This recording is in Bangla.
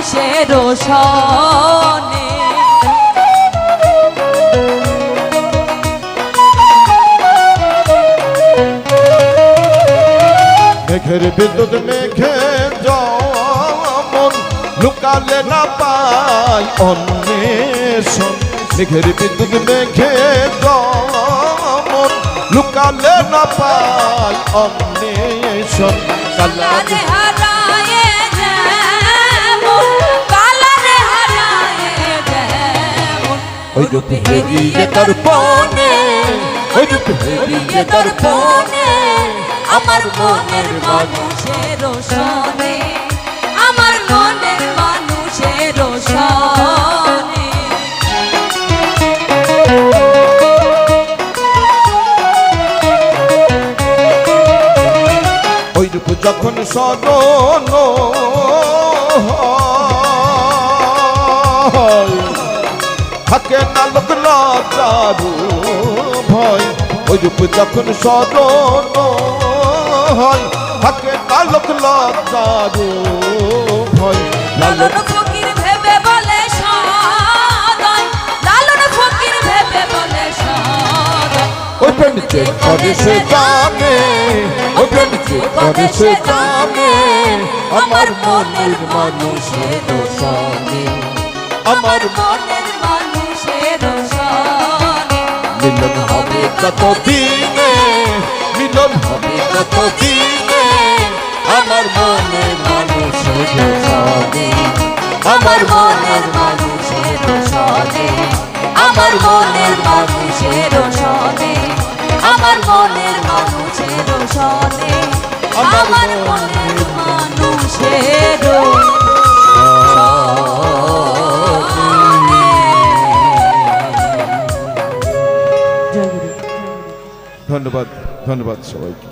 মানুষের সনে। মেঘের বিদ্যুৎ মেঘে যেমন লুকালে না পায় অন্বেষণ। মেঘের বিদ্যুৎ মেঘে যেমন লুকালে না পায় অন্বেষণ। কালারে হারায়ে যেমন, কালারে হারায়ে যেমন, ওই রূপ হেরিয়ে দর্পণে, ওই রূপ হেরিয়ে দর্পণে আমার মনের মানুষের সনে, আমার মনের মানুষের সনে। ওই রূপ যখন স্মরণ থাকে না লোক লজ্জারু ভয়। ওই রূপ যখন স্মরণ হয় থাকে না লোক লজ্জারু ভয়। লালন ফকির ভেবে বলে সদয়, লালন ফকির ভেবে বলে সদয়, ওই প্রেম যে করে সে জানে, ওই প্রেম যে করে সে জানে আমার মনের মানুষের সনে, আমার মনের মানুষের সনে। মিলন হবে কত দিনে, মিলন হবে কত দিনে আমার মনের মানুষের সনে, আমার মনের মানুষের সনে, আমার মনের মানুষের সনে, আমার মনের মানুষের সনে, আমার মনের মানুষের ধন্যবাদ, ধন্যবাদ সবাইকে।